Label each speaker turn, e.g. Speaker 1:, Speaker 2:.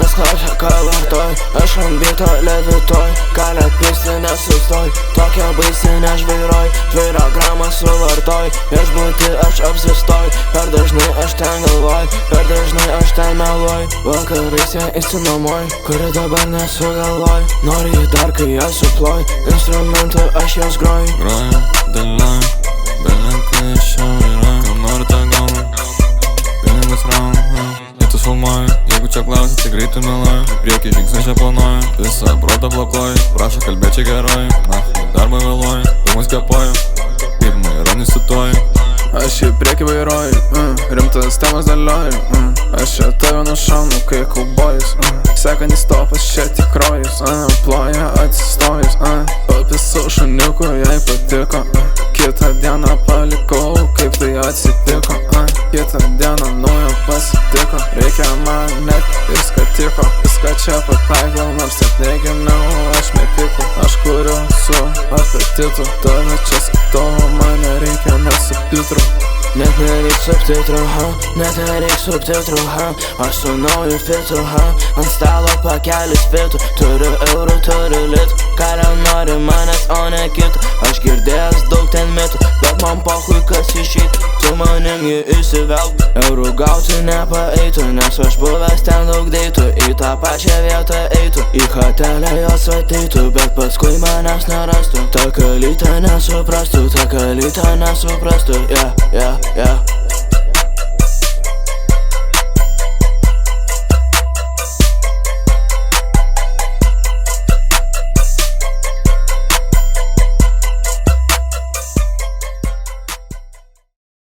Speaker 1: manęs klausia, ką vartoj. Aš ant bito levitoj, gali pisti nesustoj. Tokia baisi nežvairoj, 2 gramą suvartoj. Viešbuty aš apsistoj, per dažnai aš ten galvoj, per dažnai aš ten meluoj. Vakarais ją įsinomoj, kuri dabar nesugalvoj. Nori jį dar, kai ją suploj, instrumentų aš jas groj.
Speaker 2: Groju, dėlioju, belenkai iš čia vairuoju. Kam nori tą gaunu, pinigus raunu. Jei tu filmuoji, jeigu čia klausi, tai greitai meluoju. Priekį žingsnį čia planuoju, visą protą blokuoju. Prašo kalbėti gerai, darbą vėluoju. Dūmus kvepuoju, kaip maironį sutuoju.
Speaker 3: Aš į priekį vairuoju, rimtas temas dėlioju. Aš čia tave nušaunu, kai kaubojus. Sekantis stopas čia tikrojus, ploja atsistojus. Papis su šuniuku, jai patiko. Kitą dieną palikau, kaip tai atsitiko. Kitą dieną naujo pasitiko. Reikia man net viską tiko. Viską čia pataikau, nors net negimiau aš metikau. Aš kuriu su apetitu, tave čia skaitau, man nereikia net subtitrų.
Speaker 1: Net nereik subtitrų, net nereik subtitrų, aš su nauju fitu, ant stalo pakelis fitų. Turiu eurų, turiu litų, karą nori manęs, o ne kitų. Aš girdėjęs daug ten mitų, bet man pochui kas išeitų. Su manim jį įsivelk, eurų gauti nepaeitų, nes aš buvęs ten daug deitų. Į tą pačią vietą eitų, į hotelę jos ateitų, bet paskui manęs nerastų. Ta kalytė nesuprastų, ta kalytė nesuprastų, yeah.